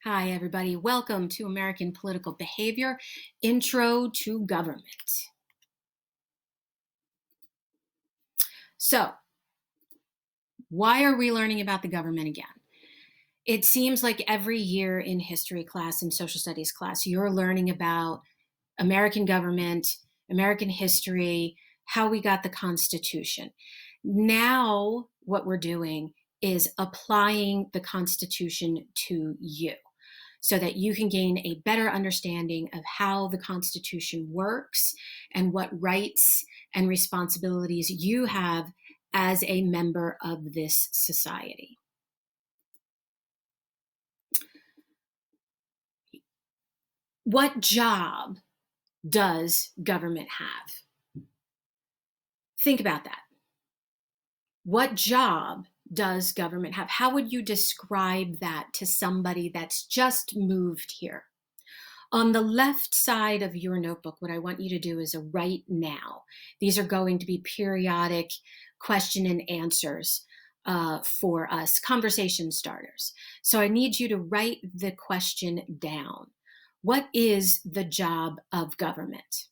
Hi, everybody. Welcome to American Political Behavior, Intro to Government. So, why are we learning about the government again? It seems like every year in history class and social studies class, you're learning about American government, American history, how we got the Constitution. Now, what we're doing is applying the Constitution to you, so that you can gain a better understanding of how the Constitution works and what rights and responsibilities you have as a member of this society. What job does government have? Think about that. What job does government have? How would you describe that to somebody that's just moved here? On the left side of your notebook, what I want you to do is a write now. These are going to be periodic question and answers for us, conversation starters. So I need you to write the question down. What is the job of government?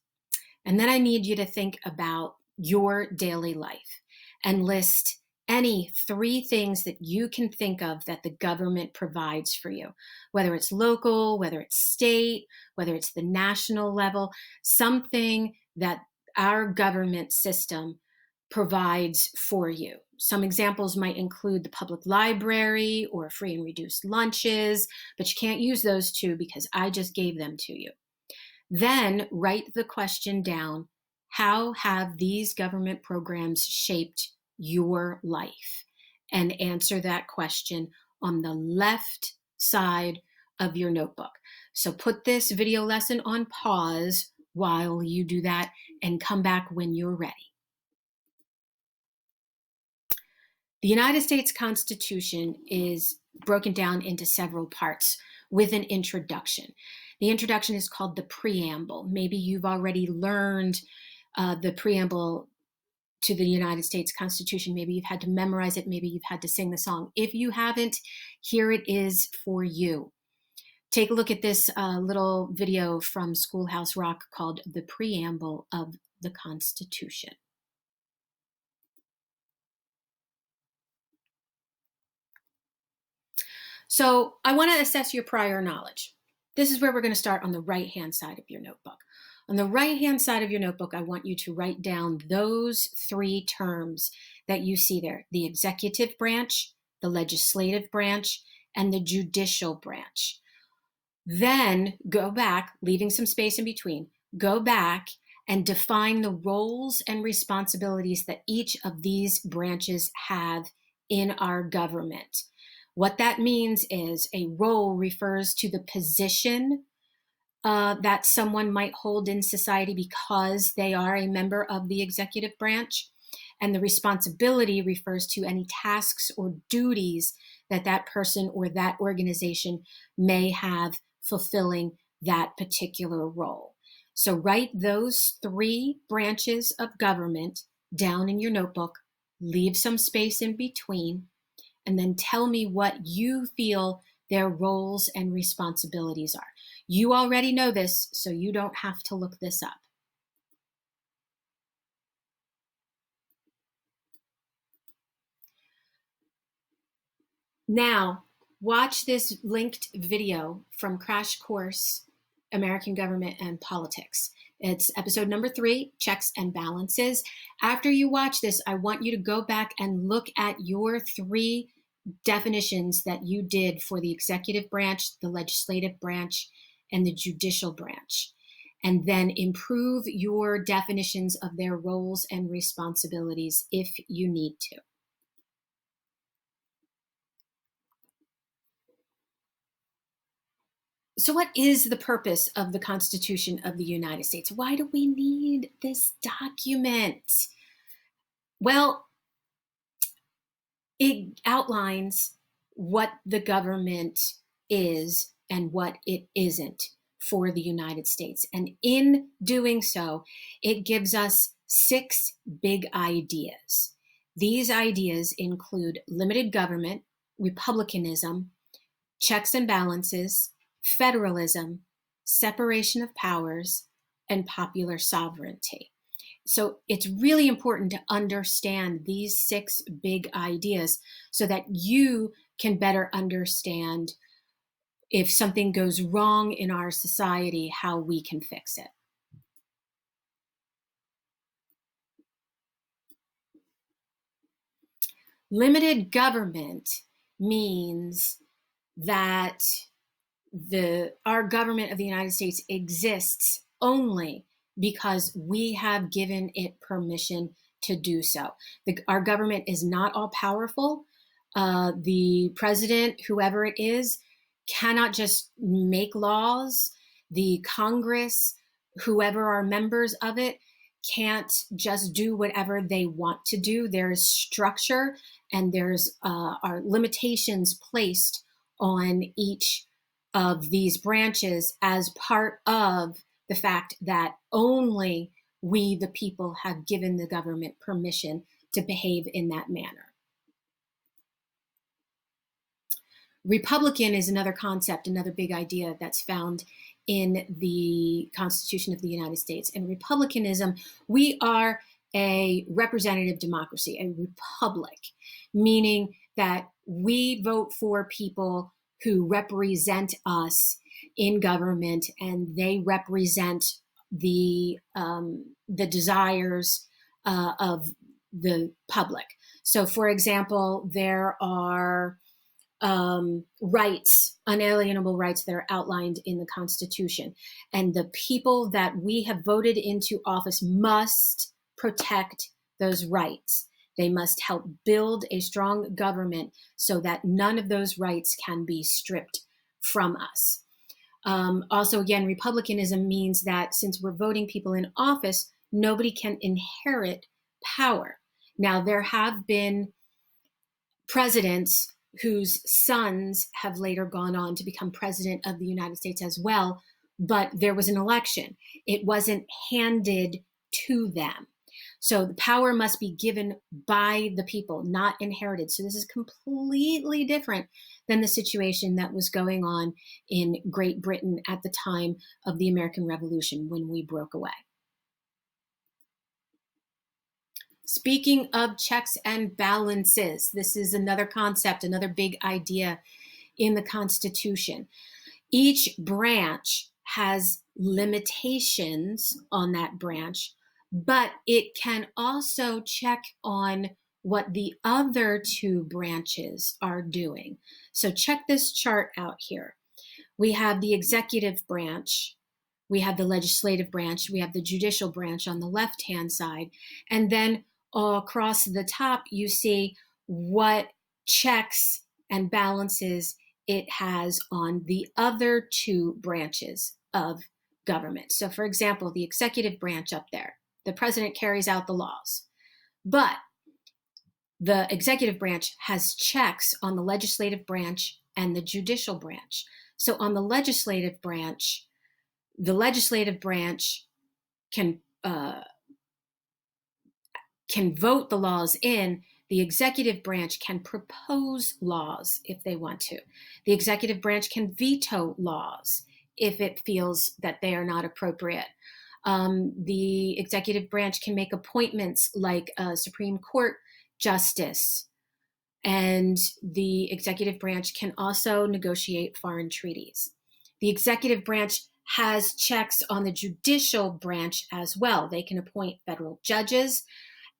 And then I need you to think about your daily life and list any 3 things that you can think of that the government provides for you, whether it's local, whether it's state, whether it's the national level, something that our government system provides for you. Some examples might include the public library or free and reduced lunches, but you can't use those 2 because I just gave them to you. Then write the question down. How have these government programs shaped your life? And answer that question on the left side of your notebook. So put this video lesson on pause while you do that and come back when you're ready. The United States Constitution is broken down into several parts with an introduction. The introduction is called the Preamble. Maybe you've already learned the Preamble to the United States Constitution. Maybe you've had to memorize it. Maybe you've had to sing the song. If you haven't, here it is for you. Take a look at this little video from Schoolhouse Rock called The Preamble of the Constitution. So I want to assess your prior knowledge. This is where we're going to start on the right-hand side of your notebook. On the right-hand side of your notebook, I want you to write down those 3 terms that you see there: the executive branch, the legislative branch, and the judicial branch. Then go back, leaving some space in between, go back and define the roles and responsibilities that each of these branches have in our government. What that means is a role refers to the position that someone might hold in society because they are a member of the executive branch. And the responsibility refers to any tasks or duties that that person or that organization may have fulfilling that particular role. So write those 3 branches of government down in your notebook, leave some space in between, and then tell me what you feel their roles and responsibilities are. You already know this, so you don't have to look this up. Now, watch this linked video from Crash Course, American Government and Politics. It's episode number 3, Checks and Balances. After you watch this, I want you to go back and look at your 3 definitions that you did for the executive branch, the legislative branch, and the judicial branch, and then improve your definitions of their roles and responsibilities if you need to. So what is the purpose of the Constitution of the United States? Why do we need this document? Well, it outlines what the government is and what it isn't for the United States. And in doing so, it gives us 6 big ideas. These ideas include limited government, republicanism, checks and balances, federalism, separation of powers, and popular sovereignty. So it's really important to understand these 6 big ideas so that you can better understand if something goes wrong in our society, how we can fix it. Limited government means that our government of the United States exists only because we have given it permission to do so. Our government is not all powerful. The president, whoever it is, cannot just make laws. The Congress, whoever are members of it, can't just do whatever they want to do. There's structure and there's are limitations placed on each of these branches as part of the fact that only we, the people, have given the government permission to behave in that manner. Republican is another concept, another big idea that's found in the Constitution of the United States. And Republicanism, we are a representative democracy, a republic, meaning that we vote for people who represent us in government, and they represent the desires of the public. So, for example, there are rights, unalienable rights that are outlined in the Constitution. And the people that we have voted into office must protect those rights. They must help build a strong government so that none of those rights can be stripped from us. Also, again, republicanism means that since we're voting people in office, nobody can inherit power. Now, there have been presidents whose sons have later gone on to become president of the United States as well, but there was an election. It wasn't handed to them. So the power must be given by the people, not inherited. So this is completely different than the situation that was going on in Great Britain at the time of the American Revolution when we broke away. Speaking of checks and balances, this is another concept, another big idea in the Constitution. Each branch has limitations on that branch, but it can also check on what the other 2 branches are doing. So check this chart out here. We have the executive branch, we have the legislative branch, we have the judicial branch on the left-hand side, and then across the top, you see what checks and balances it has on the other 2 branches of government. So, for example, the executive branch up there, the president carries out the laws, but the executive branch has checks on the legislative branch and the judicial branch. So on the legislative branch can vote the laws in. The executive branch can propose laws if they want to. The executive branch can veto laws if it feels that they are not appropriate. The executive branch can make appointments like a Supreme Court justice. And the executive branch can also negotiate foreign treaties. The executive branch has checks on the judicial branch as well. They can appoint federal judges,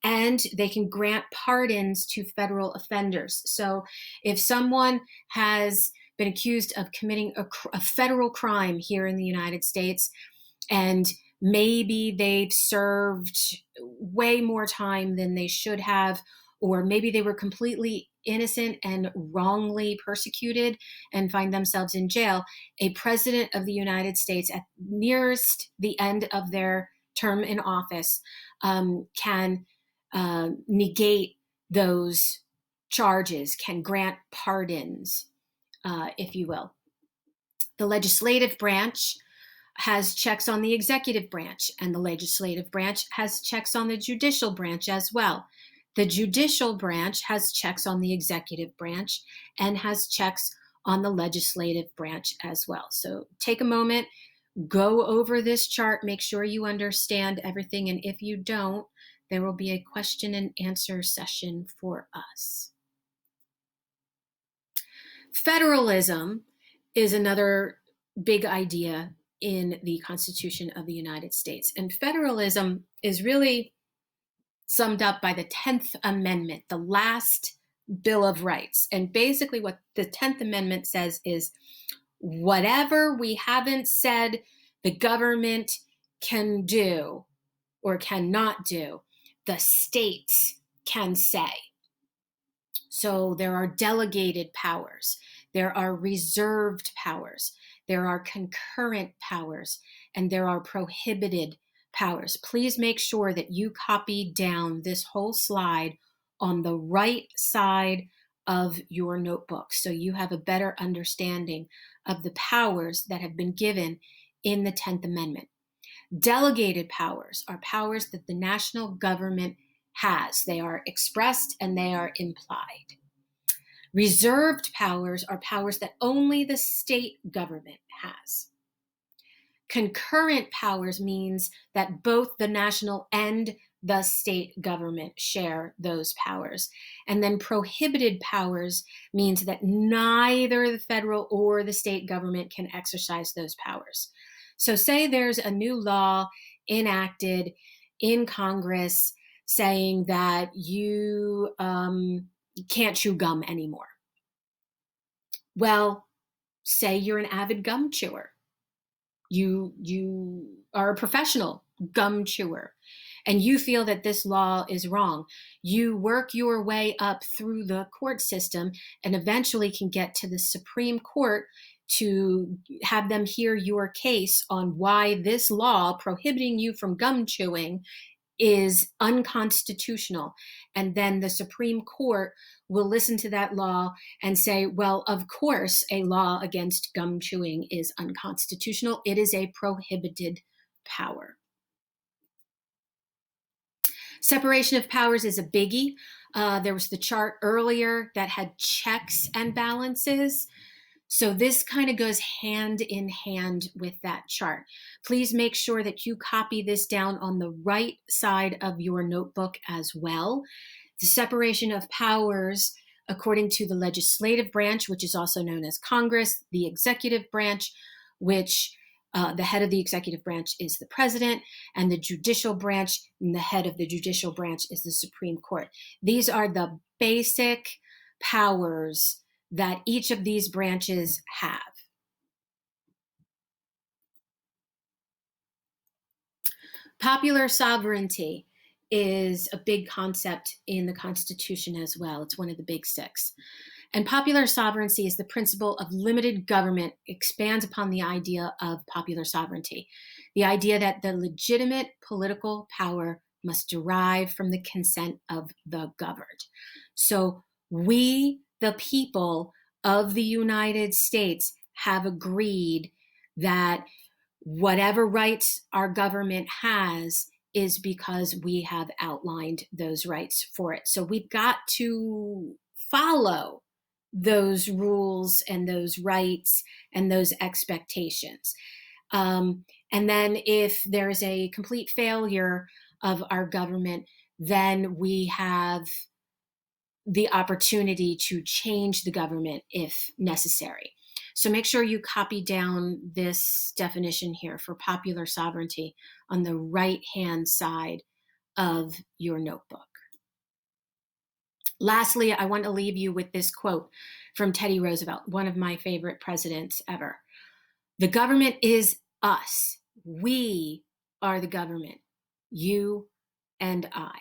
and they can grant pardons to federal offenders. So if someone has been accused of committing a federal crime here in the United States, and maybe they've served way more time than they should have, or maybe they were completely innocent and wrongly persecuted and find themselves in jail, a president of the United States at nearest the end of their term in office can negate those charges, can grant pardons, if you will. The legislative branch has checks on the executive branch, and the legislative branch has checks on the judicial branch as well. The judicial branch has checks on the executive branch and has checks on the legislative branch as well. So take a moment, go over this chart, make sure you understand everything. And if you don't, there will be a question and answer session for us. Federalism is another big idea in the Constitution of the United States. And federalism is really summed up by the 10th Amendment, the last Bill of Rights. And basically what the 10th Amendment says is whatever we haven't said the government can do or cannot do, the states can say. So there are delegated powers, there are reserved powers, there are concurrent powers, and there are prohibited powers. Please make sure that you copy down this whole slide on the right side of your notebook so you have a better understanding of the powers that have been given in the 10th Amendment. Delegated powers are powers that the national government has. They are expressed and they are implied. Reserved powers are powers that only the state government has. Concurrent powers means that both the national and the state government share those powers. And then prohibited powers means that neither the federal or the state government can exercise those powers. So say there's a new law enacted in Congress saying that you can't chew gum anymore. Well, say you're an avid gum chewer. You are a professional gum chewer and you feel that this law is wrong. You work your way up through the court system and eventually can get to the Supreme Court to have them hear your case on why this law prohibiting you from gum chewing is unconstitutional. And then the Supreme Court will listen to that law and say, well, of course, a law against gum chewing is unconstitutional. It is a prohibited power. Separation of powers is a biggie. There was the chart earlier that had checks and balances. So this kind of goes hand in hand with that chart. Please make sure that you copy this down on the right side of your notebook as well. The separation of powers according to the legislative branch, which is also known as Congress, the executive branch, which the head of the executive branch is the president, and the judicial branch, and the head of the judicial branch is the Supreme Court. These are the basic powers that each of these branches have. Popular sovereignty is a big concept in the Constitution as well. It's one of the big six. And popular sovereignty is the principle of limited government, expands upon the idea of popular sovereignty. The idea that the legitimate political power must derive from the consent of the governed. So we, the people of the United States, have agreed that whatever rights our government has is because we have outlined those rights for it. So we've got to follow those rules and those rights and those expectations. And then if there's a complete failure of our government, then we have the opportunity to change the government if necessary. So make sure you copy down this definition here for popular sovereignty on the right-hand side of your notebook. Lastly, I want to leave you with this quote from Teddy Roosevelt, one of my favorite presidents ever. The government is us. We are the government, you and I.